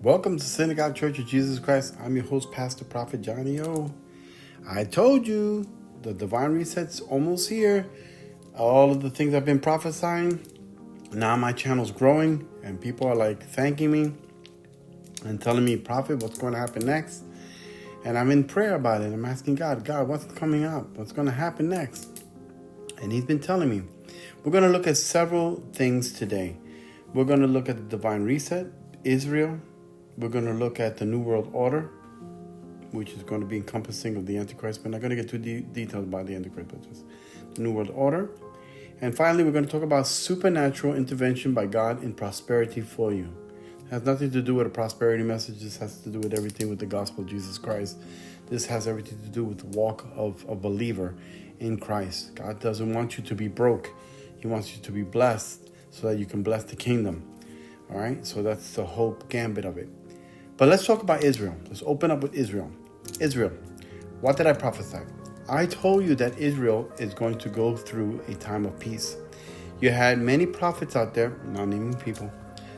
Welcome to Synagogue Church of Jesus Christ. I'm your host, Pastor Prophet Johnny O. I told you the divine reset's almost here. All of the things I've been prophesying, now my channel's growing and people are like thanking me and telling me, Prophet, what's going to happen next? And I'm in prayer about it. I'm asking God, what's coming up? What's going to happen next? And he's been telling me. We're going to look at several things today. We're going to look at the divine reset, Israel. We're going to look at the New World Order, which is going to be encompassing of the Antichrist. We're not going to get too detailed about the Antichrist, but just the New World Order. And finally, we're going to talk about supernatural intervention by God in prosperity for you. It has nothing to do with a prosperity message. This has to do with everything with the gospel of Jesus Christ. This has everything to do with the walk of a believer in Christ. God doesn't want you to be broke. He wants you to be blessed so that you can bless the kingdom. All right? So that's the whole gambit of it. But let's talk about Israel. Let's open up with Israel. Israel, what did I prophesy? I told you that Israel is going to go through a time of peace. You had many prophets out there, not naming people,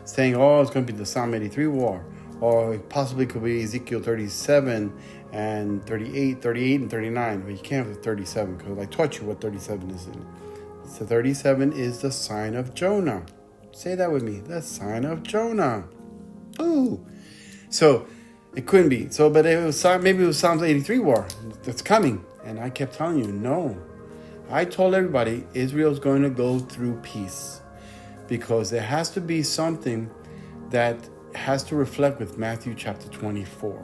saying, it's going to be the Psalm 83 war, or it possibly could be Ezekiel 37 and 38 and 39. But you can't have the 37 because I taught you what 37 is in. So 37 is the sign of Jonah. Say that with me. The sign of Jonah. Ooh. So it couldn't be. But maybe it was Psalms 83 war that's coming. And I kept telling you, no. I told everybody Israel's going to go through peace because there has to be something that has to reflect with Matthew chapter 24.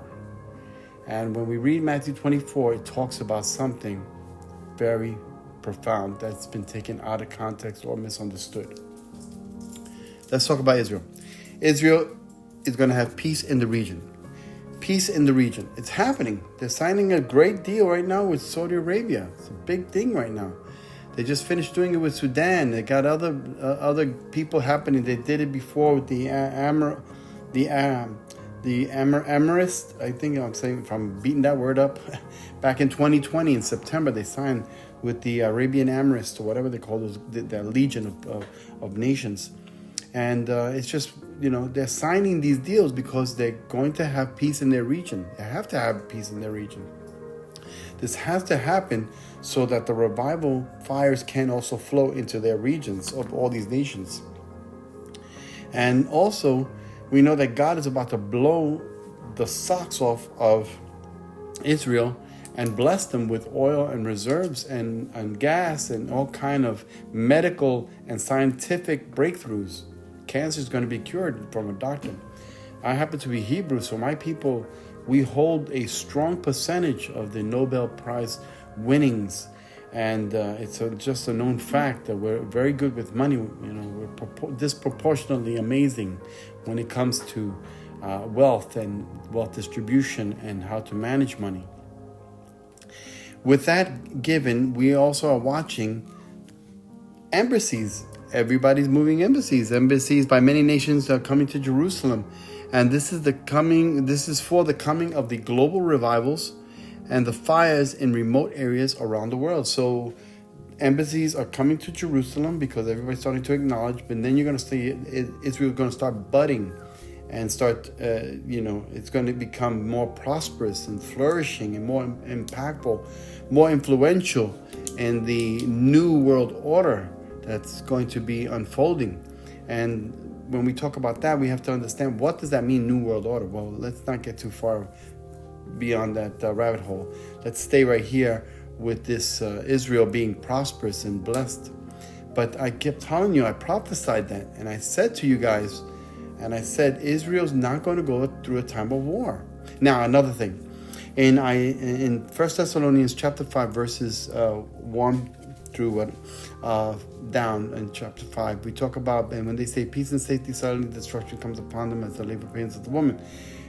And when we read Matthew 24, it talks about something very profound that's been taken out of context or misunderstood. Let's talk about Israel. Israel is going to have peace in the region. Peace in the region. It's happening. They're signing a great deal right now with Saudi Arabia. It's a big thing right now. They just finished doing it with Sudan. They got other people happening. They did it before with the Emirates. I think I'm saying if I'm beating that word up. Back in 2020 in September, they signed with the Arabian Emirates or whatever they call those, that legion of nations. And it's just, they're signing these deals because they're going to have peace in their region. They have to have peace in their region. This has to happen so that the revival fires can also flow into their regions of all these nations. And also, we know that God is about to blow the socks off of Israel and bless them with oil and reserves and gas and all kind of medical and scientific breakthroughs. Cancer is going to be cured from a doctor. I happen to be Hebrew, so my people, we hold a strong percentage of the Nobel Prize winnings. And it's just a known fact that we're very good with money. We're disproportionately amazing when it comes to wealth and wealth distribution and how to manage money. With that given, we also are watching embassies. Everybody's moving embassies. Embassies by many nations are coming to Jerusalem. And this is for the coming of the global revivals and the fires in remote areas around the world. So embassies are coming to Jerusalem because everybody's starting to acknowledge, but then you're going to see Israel's going to start budding and start, it's going to become more prosperous and flourishing and more impactful, more influential in the new world order that's going to be unfolding. And when we talk about that, we have to understand, what does that mean, New World Order? Well, let's not get too far beyond that rabbit hole. Let's stay right here with this Israel being prosperous and blessed. But I kept telling you, I prophesied that, and I said to you guys, Israel's not going to go through a time of war. Now, another thing, in 1 Thessalonians chapter 5, verses 1 through down in chapter 5, we talk about, and when they say peace and safety, suddenly destruction comes upon them as the labor pains of the woman.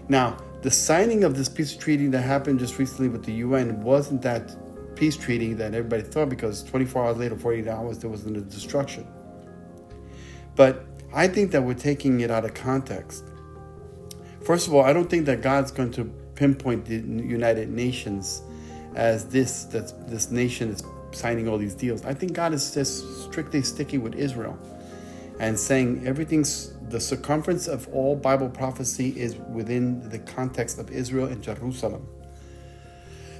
Now, the signing of this peace treaty that happened just recently with the UN wasn't that peace treaty that everybody thought, because 24 hours later, 48 hours, there was a destruction. But I think that we're taking it out of context. First of all, I don't think that God's going to pinpoint the United Nations as this nation is signing all these deals. I think God is just strictly sticking with Israel and saying everything's the circumference of all Bible prophecy is within the context of Israel and Jerusalem.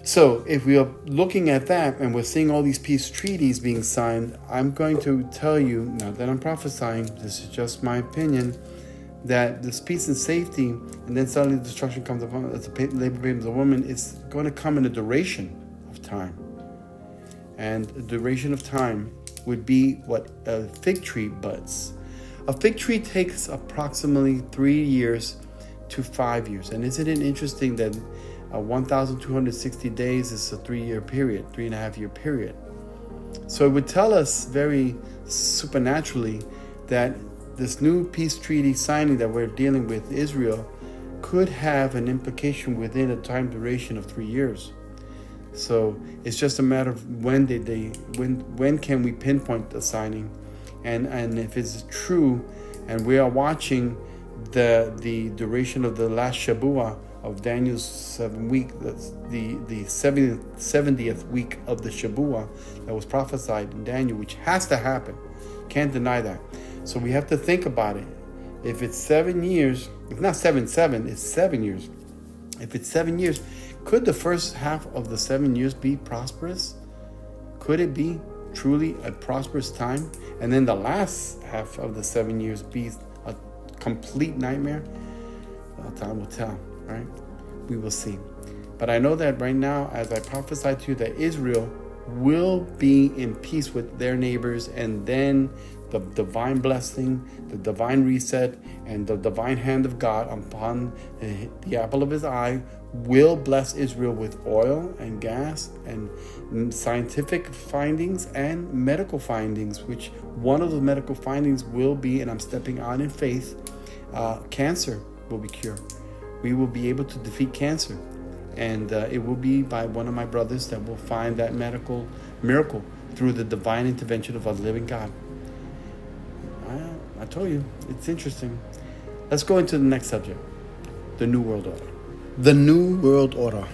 So if we are looking at that and we're seeing all these peace treaties being signed, I'm going to tell you, not that I'm prophesying, this is just my opinion, that this peace and safety, and then suddenly destruction comes upon as the labor pains of the woman, is going to come in a duration of time. And the duration of time would be what a fig tree buds. A fig tree takes approximately 3 years to 5 years. And isn't it interesting that 1,260 days is a 3-year period, 3.5-year period? So it would tell us very supernaturally that this new peace treaty signing that we're dealing with Israel could have an implication within a time duration of 3 years. So it's just a matter of when can we pinpoint the signing, and if it's true, and we are watching the duration of the last Shabuah of Daniel's 7 week, that's the 70th week of the Shabuah that was prophesied in Daniel, which has to happen. Can't deny that. So we have to think about it. If it's 7 years, it's not 7, it's 7 years. If it's 7 years, could the first half of the 7 years be prosperous? Could it be truly a prosperous time? And then the last half of the 7 years be a complete nightmare? Well, time will tell, right? We will see. But I know that right now, as I prophesy to you, that Israel will be in peace with their neighbors, and then the divine blessing, the divine reset, and the divine hand of God upon the apple of his eye will bless Israel with oil and gas and scientific findings and medical findings, which one of the medical findings will be, and I'm stepping out in faith, cancer will be cured. We will be able to defeat cancer. And it will be by one of my brothers that will find that medical miracle through the divine intervention of a living God. I told you, it's interesting. Let's go into the next subject, the New World Order. The New World Order.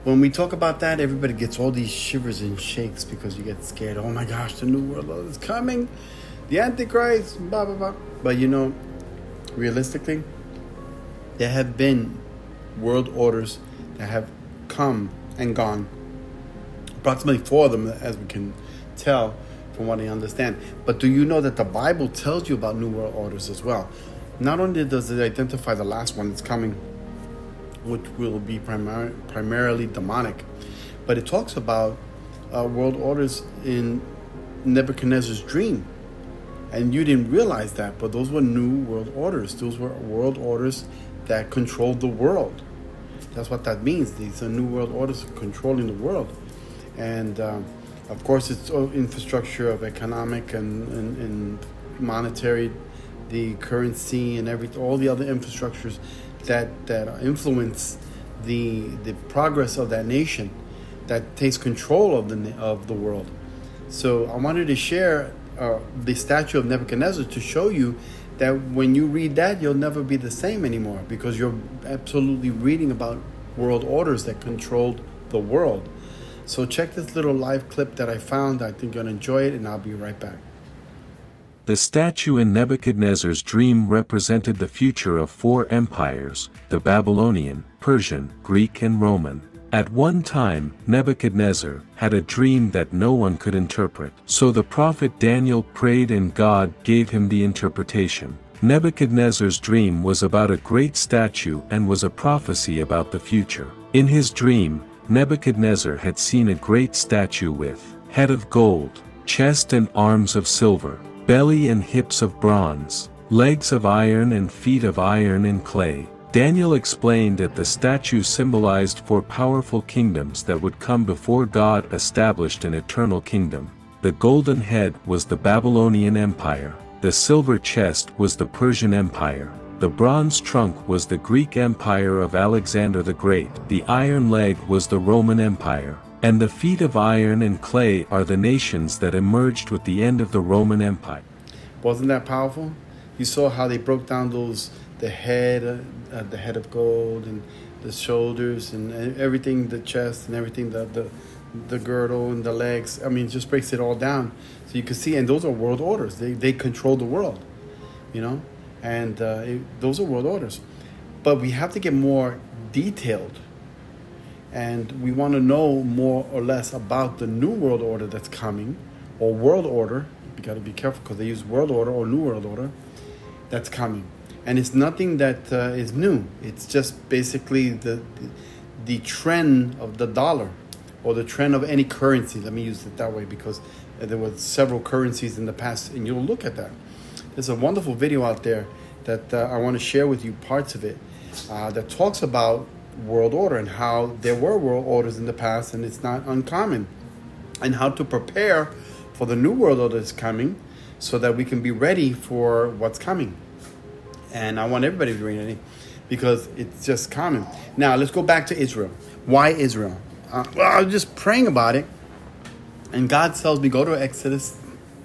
When we talk about that, everybody gets all these shivers and shakes because you get scared. Oh my gosh, the New World Order is coming. The Antichrist, blah, blah, blah. But realistically, there have been world orders that have come and gone. Approximately 4 of them, as we can tell from what I understand. But do you know that the Bible tells you about new world orders as well? Not only does it identify the last one that's coming, which will be primarily demonic, but it talks about world orders in Nebuchadnezzar's dream. And you didn't realize that, but those were new world orders. Those were world orders that controlled the world. That's what that means. These are new world orders controlling the world. And of course, it's infrastructure of economic and monetary, the currency and all the other infrastructures that influence the progress of that nation, that takes control of the world. So I wanted to share the statue of Nebuchadnezzar to show you that when you read that, you'll never be the same anymore, because you're absolutely reading about world orders that controlled the world. So check this little live clip that I found. I think you're going to enjoy it, and I'll be right back. The statue in Nebuchadnezzar's dream represented the future of 4 empires, the Babylonian, Persian, Greek and Roman. At one time, Nebuchadnezzar had a dream that no one could interpret. So the prophet Daniel prayed and God gave him the interpretation. Nebuchadnezzar's dream was about a great statue and was a prophecy about the future. In his dream, Nebuchadnezzar had seen a great statue with head of gold, chest and arms of silver, belly and hips of bronze, legs of iron and feet of iron and clay. Daniel explained that the statue symbolized 4 powerful kingdoms that would come before God established an eternal kingdom. The golden head was the Babylonian Empire, the silver chest was the Persian Empire, the bronze trunk was the Greek Empire of Alexander the Great, the iron leg was the Roman Empire, and the feet of iron and clay are the nations that emerged with the end of the Roman Empire. Wasn't that powerful? You saw how they broke down the head of gold, and the shoulders and everything, the chest and everything, the girdle and the legs. I mean, it just breaks it all down. So you can see, and those are world orders. They control the world. you know, and those are world orders. But we have to get more detailed, and we want to know more or less about the new world order that's coming, or world order. You got to be careful because they use world order or new world order that's coming, and it's nothing that is new. It's just basically the trend of the dollar, or the trend of any currency. Let me use it that way, because there were several currencies in the past, and you'll look at that. There's a wonderful video out there that I want to share with you, parts of it, that talks about world order and how there were world orders in the past, and it's not uncommon, and how to prepare for the new world order that's coming so that we can be ready for what's coming. And I want everybody to be ready because it's just common. Now, let's go back to Israel. Why Israel? Well, I was just praying about it, and God tells me, go to Exodus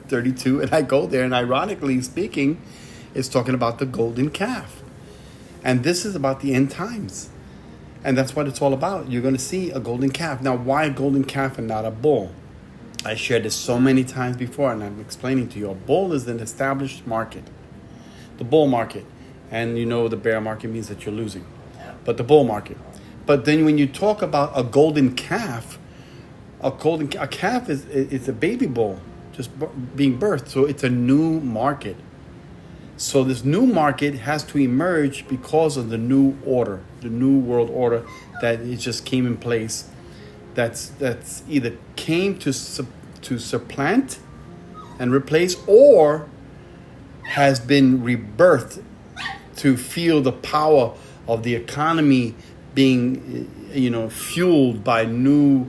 32, and I go there, and ironically speaking, it's talking about the golden calf. And this is about the end times. And that's what it's all about. You're going to see a golden calf. Now, why a golden calf and not a bull? I shared this so many times before, and I'm explaining to you. A bull is an established market, the bull market. And you know the bear market means that you're losing. But the bull market. But then when you talk about a golden calf, a calf is a baby bull just being birthed. So it's a new market. So this new market has to emerge because of the new order, the new world order that it just came in place. That's either came to supplant and replace, or has been rebirthed to feel the power of the economy being, fueled by new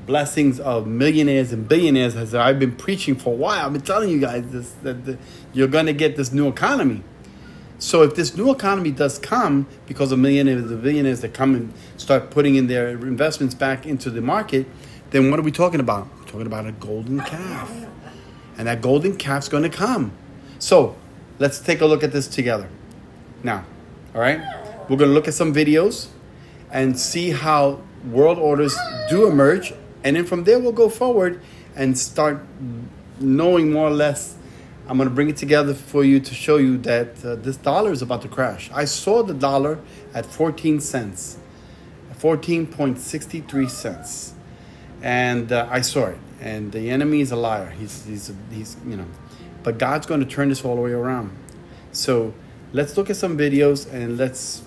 blessings of millionaires and billionaires. As I've been preaching for a while, I've been telling you guys that you're going to get this new economy. So if this new economy does come because of millionaires and billionaires that come and start putting in their investments back into the market, then what are we talking about? We're talking about a golden calf. And that golden calf's going to come. So let's take a look at this together. Now, all right? We're going to look at some videos and see how world orders do emerge. And then from there, we'll go forward and start knowing more or less. I'm going to bring it together for you to show you that this dollar is about to crash. I saw the dollar at 14 cents, 14.63 cents. And I saw it. And the enemy is a liar. He's but God's going to turn this all the way around. So let's look at some videos and let's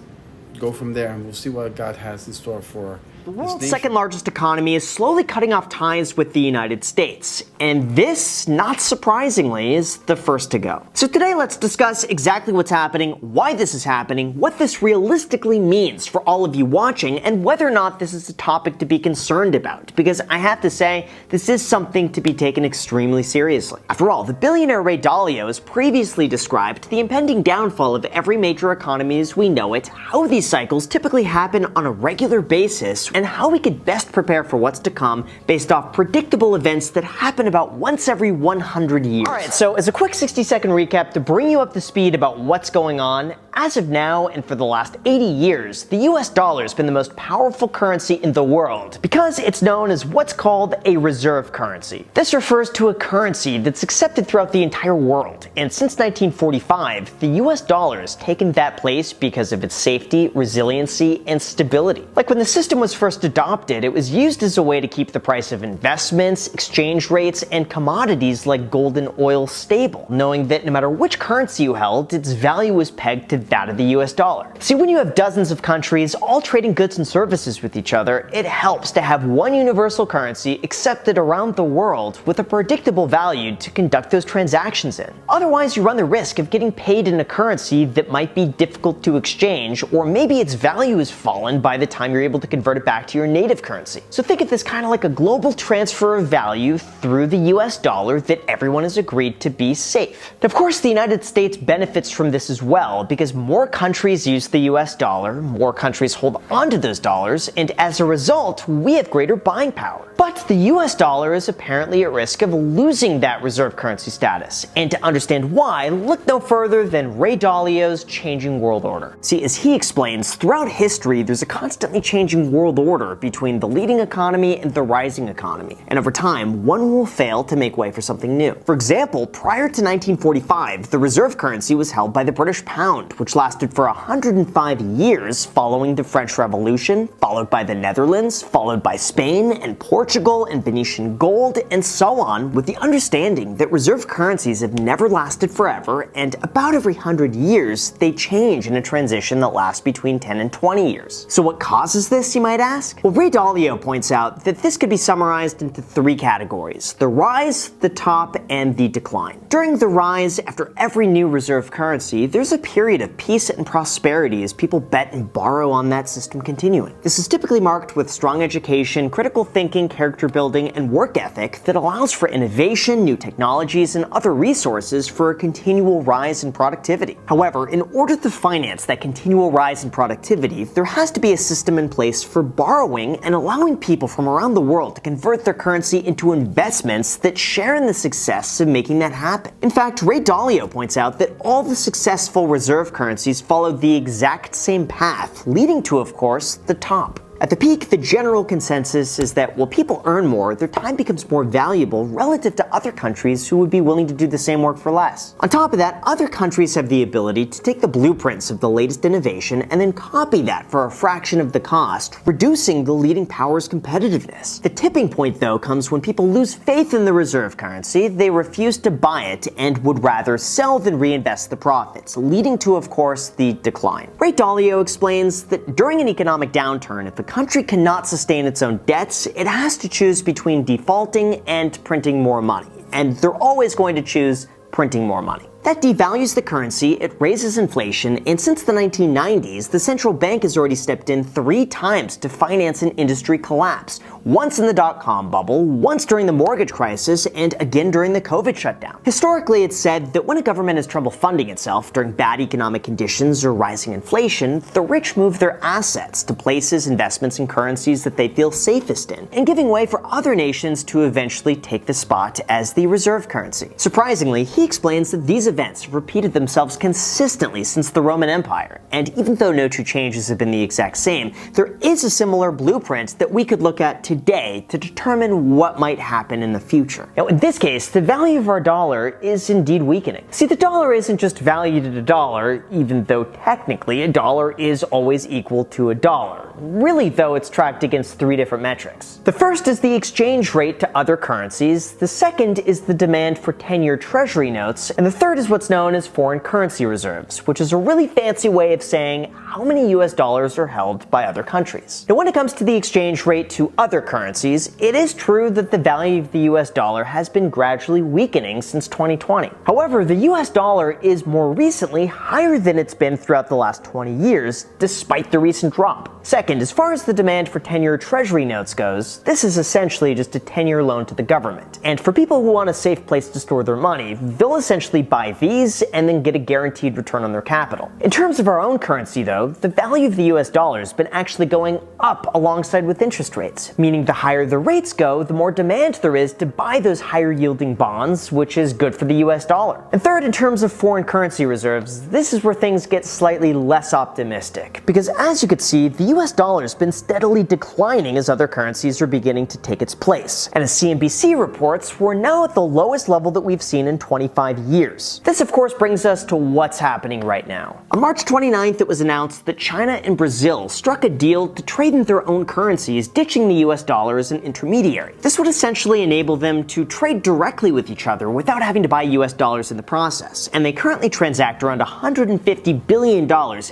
go from there, and we'll see what God has in store for the world's second largest economy is slowly cutting off ties with the United States, and this, not surprisingly, is the first to go. So today let's discuss exactly what's happening, why this is happening, what this realistically means for all of you watching, and whether or not this is a topic to be concerned about, because I have to say, this is something to be taken extremely seriously. After all, the billionaire Ray Dalio has previously described the impending downfall of every major economy as we know it, how these cycles typically happen on a regular basis, and how we could best prepare for what's to come based off predictable events that happen about once every 100 years. Alright, so as a quick 60-second recap to bring you up to speed about what's going on, as of now and for the last 80 years, the US dollar has been the most powerful currency in the world because it's known as what's called a reserve currency. This refers to a currency that's accepted throughout the entire world, and since 1945, the US dollar has taken that place because of its safety, resiliency, and stability. Like when the system was first adopted, it was used as a way to keep the price of investments, exchange rates, and commodities like gold and oil stable, knowing that no matter which currency you held, its value was pegged to that of the US dollar. See, when you have dozens of countries all trading goods and services with each other, it helps to have one universal currency accepted around the world with a predictable value to conduct those transactions in. Otherwise, you run the risk of getting paid in a currency that might be difficult to exchange, or maybe its value has fallen by the time you're able to convert it back to your native currency. So think of this kind of like a global transfer of value through the US dollar that everyone has agreed to be safe. And of course, the United States benefits from this as well because more countries use the US dollar, more countries hold onto those dollars, and as a result, we have greater buying power. But the US dollar is apparently at risk of losing that reserve currency status. And to understand why, look no further than Ray Dalio's Changing World Order. See, as he explains, throughout history, there's a constantly changing world order between the leading economy and the rising economy, and over time, one will fail to make way for something new. For example, prior to 1945, the reserve currency was held by the British pound, which lasted for 105 years following the French Revolution, followed by the Netherlands, followed by Spain and Portugal and Venetian gold, and so on, with the understanding that reserve currencies have never lasted forever, and about every 100 years, they change in a transition that lasts between 10 and 20 years. So what causes this, you might ask? Well, Ray Dalio points out that this could be summarized into three categories: the rise, the top, and the decline. During the rise, after every new reserve currency, there's a period of peace and prosperity as people bet and borrow on that system continuing. This is typically marked with strong education, critical thinking, character building, and work ethic that allows for innovation, new technologies, and other resources for a continual rise in productivity. However, in order to finance that continual rise in productivity, there has to be a system in place for borrowing and allowing people from around the world to convert their currency into investments that share in the success of making that happen. In fact, Ray Dalio points out that all the successful reserve currencies followed the exact same path, leading to, of course, the top. At the peak, the general consensus is that while people earn more, their time becomes more valuable relative to other countries who would be willing to do the same work for less. On top of that, other countries have the ability to take the blueprints of the latest innovation and then copy that for a fraction of the cost, reducing the leading power's competitiveness. The tipping point, though, comes when people lose faith in the reserve currency, they refuse to buy it, and would rather sell than reinvest the profits, leading to, of course, the decline. Ray Dalio explains that during an economic downturn, if a country cannot sustain its own debts, it has to choose between defaulting and printing more money. And they're always going to choose printing more money. That devalues the currency, it raises inflation, and since the 1990s, the central bank has already stepped in 3 times to finance an industry collapse. Once in the dot-com bubble, once during the mortgage crisis, and again during the COVID shutdown. Historically, it's said that when a government has trouble funding itself during bad economic conditions or rising inflation, the rich move their assets to places, investments, and currencies that they feel safest in, and giving way for other nations to eventually take the spot as the reserve currency. Surprisingly, he explains that these events have repeated themselves consistently since the Roman Empire, and even though no two changes have been the exact same, there is a similar blueprint that we could look at today to determine what might happen in the future. Now, in this case, the value of our dollar is indeed weakening. See, the dollar isn't just valued at a dollar, even though technically a dollar is always equal to a dollar. Really, though, it's tracked against 3 different metrics. The first is the exchange rate to other currencies, the second is the demand for 10-year treasury notes, and the third is what's known as foreign currency reserves, which is a really fancy way of saying how many US dollars are held by other countries. Now, when it comes to the exchange rate to other currencies, it is true that the value of the US dollar has been gradually weakening since 2020. However, the US dollar is more recently higher than it's been throughout the last 20 years, despite the recent drop. Second, as far as the demand for 10-year treasury notes goes, this is essentially just a 10-year loan to the government. And for people who want a safe place to store their money, they'll essentially buy these and then get a guaranteed return on their capital. In terms of our own currency, though, the value of the US dollar has been actually going up alongside with interest rates, meaning the higher the rates go, the more demand there is to buy those higher yielding bonds, which is good for the US dollar. And third, in terms of foreign currency reserves, this is where things get slightly less optimistic, because as you could see, the US dollar has been steadily declining as other currencies are beginning to take its place. And as CNBC reports, we're now at the lowest level that we've seen in 25 years. This, of course, brings us to what's happening right now. On March 29th, it was announced that China and Brazil struck a deal to trade in their own currencies, ditching the US dollar as an intermediary. This would essentially enable them to trade directly with each other without having to buy US dollars in the process, and they currently transact around $150 billion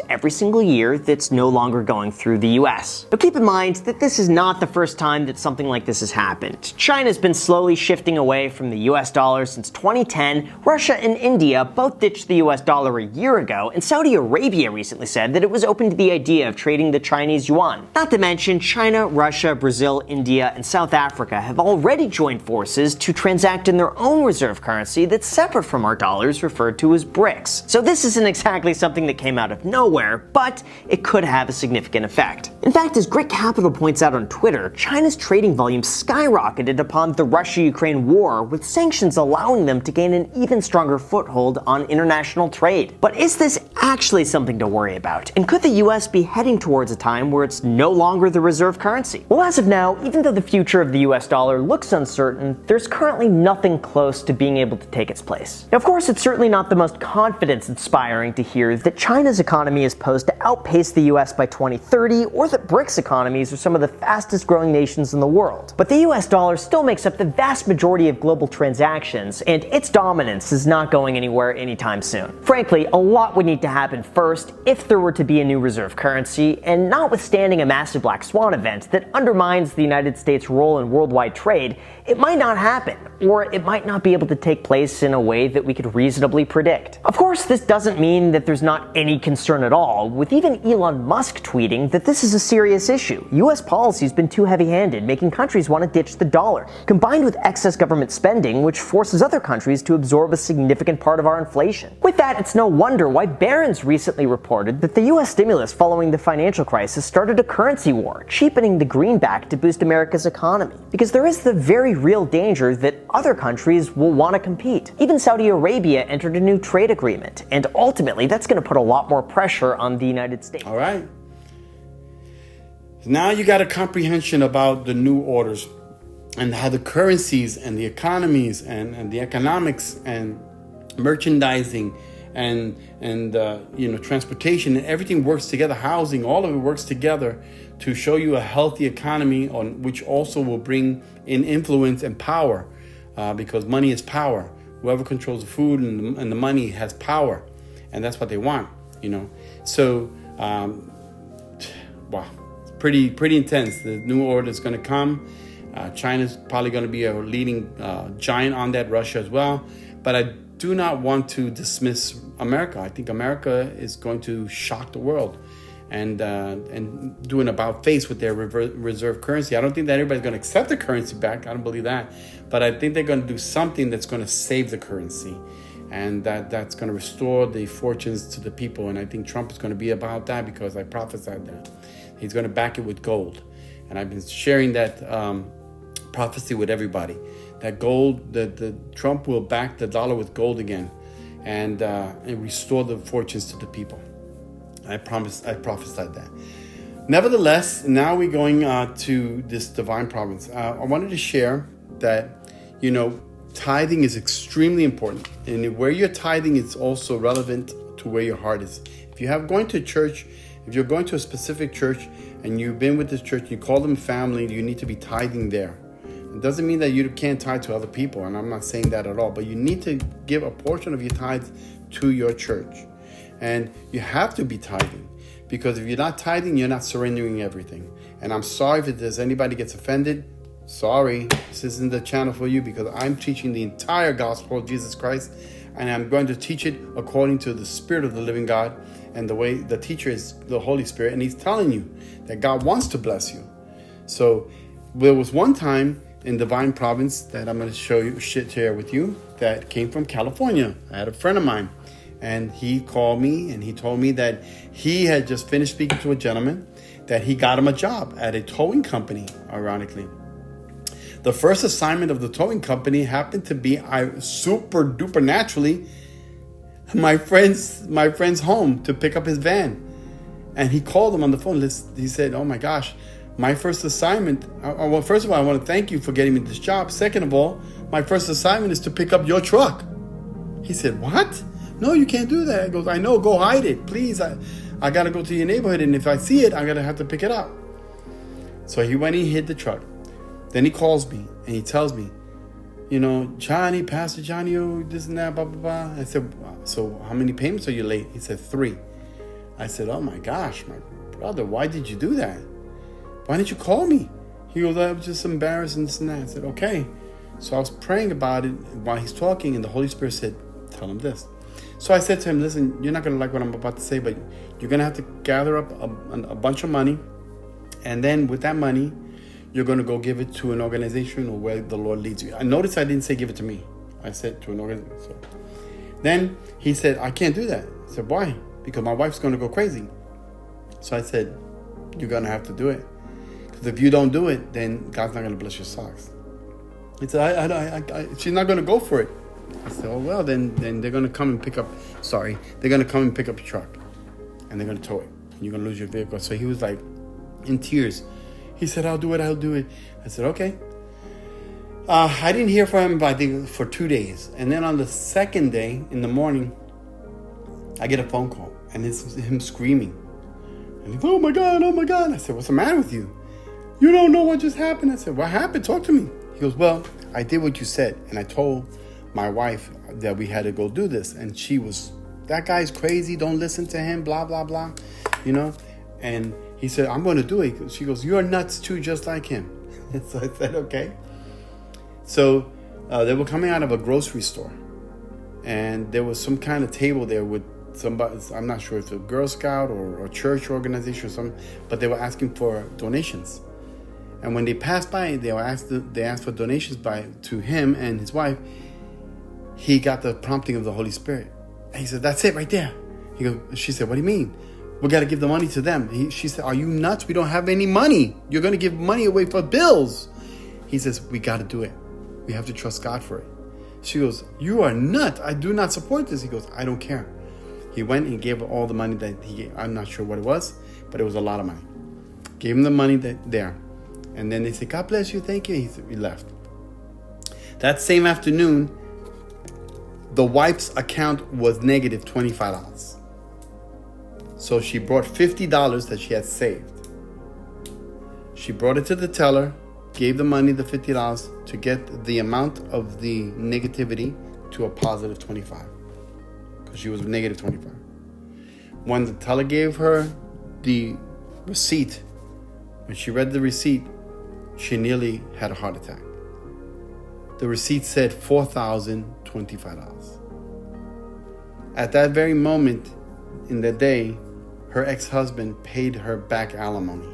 every single year that's no longer going through the US. But keep in mind that this is not the first time that something like this has happened. China's been slowly shifting away from the US dollar since 2010, Russia and India both ditched the US dollar a year ago, and Saudi Arabia recently said that it was open to the idea of trading the Chinese yuan. Not to mention, China, Russia, Brazil, India, and South Africa have already joined forces to transact in their own reserve currency that's separate from our dollars, referred to as BRICS. So this isn't exactly something that came out of nowhere, but it could have a significant effect. In fact, as Grit Capital points out on Twitter, China's trading volume skyrocketed upon the Russia-Ukraine war, with sanctions allowing them to gain an even stronger foothold foothold on international trade. But is this actually something to worry about? And could the US be heading towards a time where it's no longer the reserve currency? Well, as of now, even though the future of the US dollar looks uncertain, there's currently nothing close to being able to take its place. Now, of course, it's certainly not the most confidence-inspiring to hear that China's economy is posed to outpace the US by 2030, or that BRICS economies are some of the fastest growing nations in the world. But the US dollar still makes up the vast majority of global transactions, and its dominance is not going anywhere anytime soon. Frankly, a lot would need to happen first if there were to be a new reserve currency, and notwithstanding a massive black swan event that undermines the United States' role in worldwide trade, it might not happen, or it might not be able to take place in a way that we could reasonably predict. Of course, this doesn't mean that there's not any concern at all, with even Elon Musk tweeting that this is a serious issue. US policy's been too heavy-handed, making countries want to ditch the dollar, combined with excess government spending, which forces other countries to absorb a significant part of our inflation. With that, it's no wonder why Barron's recently reported that the US stimulus following the financial crisis started a currency war, cheapening the greenback to boost America's economy. Because there is the very real danger that other countries will want to compete. Even Saudi Arabia entered a new trade agreement, and ultimately that's going to put a lot more pressure on the United States. All right. Now you got a comprehension about the new orders and how the currencies and the economies and the economics and merchandising and transportation and everything works together, housing, all of it works together to show you a healthy economy, on which also will bring in influence and power, because money is power. Whoever controls the food and the money has power, and that's what they want, So, wow, it's pretty intense. The new order is going to come. China's probably going to be a leading giant on that, Russia as well. But I do not want to dismiss America. I think America is going to shock the world and do an about face with their reserve currency. I don't think that everybody's going to accept the currency back. I don't believe that. But I think they're going to do something that's going to save the currency, and that's going to restore the fortunes to the people. And I think Trump is going to be about that, because I prophesied that. He's going to back it with gold. And I've been sharing that prophecy with everybody. That gold, that Trump will back the dollar with gold again, and restore the fortunes to the people. I prophesied that. Nevertheless, now we're going to this divine providence. I wanted to share that, tithing is extremely important. And where you're tithing is also relevant to where your heart is. If you're going to a specific church and you've been with this church, you call them family, you need to be tithing there. It doesn't mean that you can't tithe to other people, and I'm not saying that at all, but you need to give a portion of your tithes to your church. And you have to be tithing, because if you're not tithing, you're not surrendering everything. And I'm sorry if there's anybody gets offended. Sorry, this isn't the channel for you, because I'm teaching the entire gospel of Jesus Christ, and I'm going to teach it according to the Spirit of the living God. And the way the teacher is the Holy Spirit, and he's telling you that God wants to bless you. So there was one time in Divine Providence that I'm going to share with you, that came from California. I had a friend of mine, and he called me and he told me that he had just finished speaking to a gentleman, that he got him a job at a towing company, ironically. The first assignment of the towing company happened to be super duper naturally my friend's home to pick up his van. And he called him on the phone. He said, "Oh my gosh, my first assignment, well, first of all, I want to thank you for getting me this job. Second of all, my first assignment is to pick up your truck." He said, "What? No, you can't do that." He goes, "I know, go hide it, please. I got to go to your neighborhood, and if I see it, I'm going to have to pick it up." So he went and he hid the truck. Then he calls me and he tells me, "Johnny, Pastor Johnny, this and that, blah, blah, blah." I said, "So how many payments are you late?" He said, 3. I said, "Oh my gosh, my brother, why did you do that? Why didn't you call me?" He goes, "I was just embarrassed and this and that." I said, "Okay." So I was praying about it while he's talking, and the Holy Spirit said, "Tell him this." So I said to him, "Listen, you're not going to like what I'm about to say, but you're going to have to gather up a bunch of money. And then with that money, you're going to go give it to an organization or where the Lord leads you." I noticed I didn't say give it to me. I said to an organization. So then he said, "I can't do that." I said, "Why?" "Because my wife's going to go crazy." So I said, "You're going to have to do it. Because if you don't do it, then God's not going to bless your socks." He said, she's not going to go for it." I said, oh, well, then they're going to come and pick up, they're going to come and pick up your truck. And they're going to tow it. And you're going to lose your vehicle. So he was like in tears. He said, I'll do it. I said, okay. I didn't hear from him, for 2 days. And then on the second day in the morning, I get a phone call. And it's him screaming. And he's, oh my God. I said, what's the matter with you? You don't know what just happened. I said, what happened? Talk to me. He goes, well, I did what you said. And I told my wife that we had to go do this. And she was, that guy's crazy. Don't listen to him, blah, blah, blah. And he said, I'm going to do it. She goes, you're nuts too, just like him. And so I said, okay. So they were coming out of a grocery store. And there was some kind of table there with somebody, I'm not sure if it's a Girl Scout or a church organization or something, but they were asking for donations. And when they passed by, they asked for donations to him and his wife. He got the prompting of the Holy Spirit. And he said, that's it right there. She said, what do you mean? We got to give the money to them. She said, are you nuts? We don't have any money. You're going to give money away for bills. He says, we got to do it. We have to trust God for it. She goes, you are nuts. I do not support this. He goes, I don't care. He went and gave her all the money that he gave. I'm not sure what it was, but it was a lot of money. Gave him the money there. And then they said, God bless you, thank you. He left. That same afternoon, the wife's account was negative $25. So she brought $50 that she had saved. She brought it to the teller, gave the money, the $50, to get the amount of the negativity to a positive 25. Because she was negative 25. When the teller gave her the receipt, when she read the receipt, she nearly had a heart attack. The receipt said $4,025. At that very moment in the day, her ex-husband paid her back alimony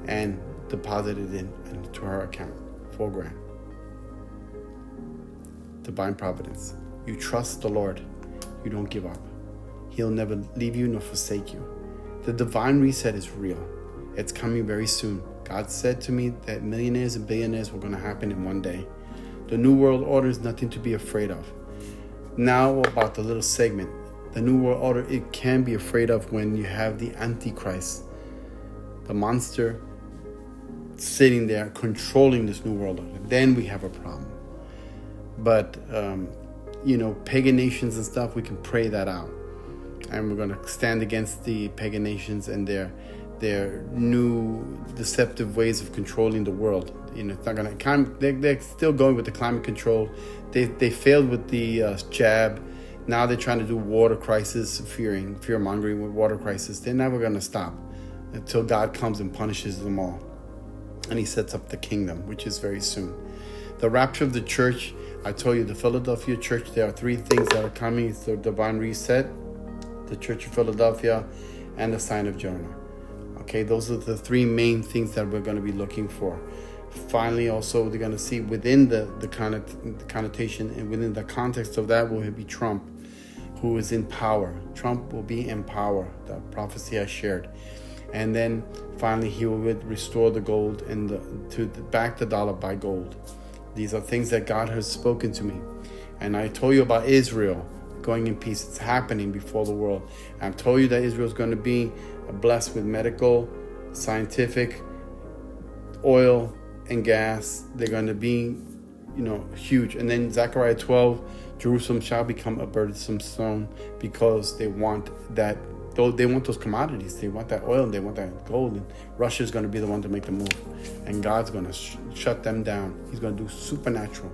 and deposited it into her account, $4,000. Divine providence. You trust the Lord. You don't give up. He'll never leave you nor forsake you. The divine reset is real. It's coming very soon. God said to me that millionaires and billionaires were going to happen in one day. The New World Order is nothing to be afraid of. Now about the little segment. The New World Order, it can be afraid of when you have the Antichrist, the monster sitting there controlling this New World Order. Then we have a problem. But, pagan nations and stuff, we can pray that out. And we're going to stand against the pagan nations and their new deceptive ways of controlling the world. It's not gonna. They're still going with the climate control. They failed with the jab. Now they're trying to do water crisis, fear mongering with water crisis. They're never gonna stop until God comes and punishes them all, and He sets up the kingdom, which is very soon. The rapture of the church. I told you, the Philadelphia church. There are 3 things that are coming: it's the divine reset, the Church of Philadelphia, and the sign of Jonah. Okay, those are the 3 main things that we're going to be looking for. Finally, also, they're going to see within the connotation and within the context of that will be Trump, who is in power. Trump will be in power, the prophecy I shared. And then finally, he will restore the gold and back the dollar by gold. These are things that God has spoken to me. And I told you about Israel going in peace. It's happening before the world. I've told you that Israel is going to be blessed with medical, scientific, oil, and gas. They're going to be, huge. And then Zechariah 12, Jerusalem shall become a burdensome stone, because they want that. They want those commodities. They want that oil and they want that gold. And Russia's going to be the one to make the move. And God's going to shut them down. He's going to do supernatural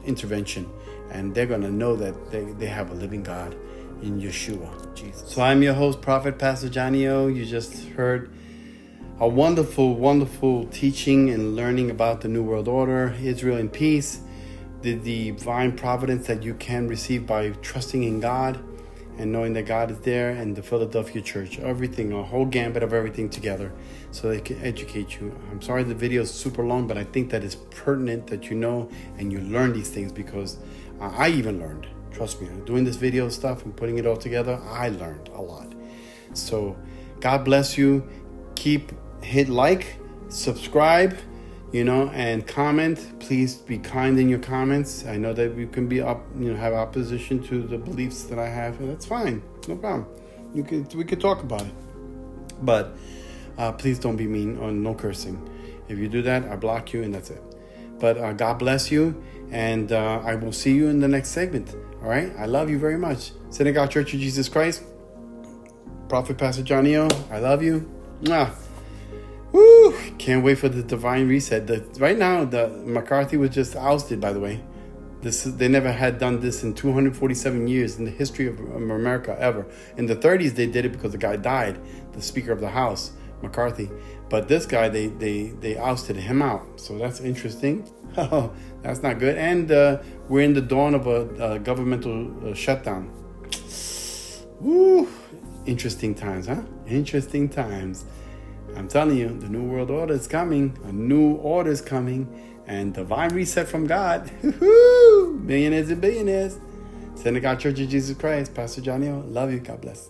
intervention. And they're going to know that they have a living God in Yeshua, Jesus. So I'm your host, Prophet Pastor Johnny O. You just heard a wonderful, wonderful teaching and learning about the New World Order, Israel in peace, the divine providence that you can receive by trusting in God and knowing that God is there, and the Philadelphia church, everything, a whole gambit of everything together so they can educate you. I'm sorry the video is super long, but I think that it's pertinent that you know and you learn these things, because I even learned. Trust me, doing this video stuff and putting it all together, I learned a lot. So God bless you. Hit like, subscribe. and comment. Please be kind in your comments. I know that we can be have opposition to the beliefs that I have, and that's fine. No problem. We could talk about it, but please don't be mean or no cursing. If you do that, I block you, and that's it. But God bless you, and I will see you in the next segment. All right? I love you very much. Synagogue Church of Jesus Christ, Prophet Pastor Johnny O, I love you. Mwah. Woo! Can't wait for the divine reset. Right now, the McCarthy was just ousted, by the way. They never had done this in 247 years in the history of America ever. In the 30s, they did it because the guy died, the Speaker of the House, McCarthy. But this guy, they ousted him out. So that's interesting. That's not good. And we're in the dawn of a governmental shutdown. Woo! Interesting times, huh? Interesting times. I'm telling you, the New World Order is coming. A new order is coming. And divine reset from God. Millionaires and billionaires. Synagogue Church of Jesus Christ. Pastor Johnny O. Love you. God bless.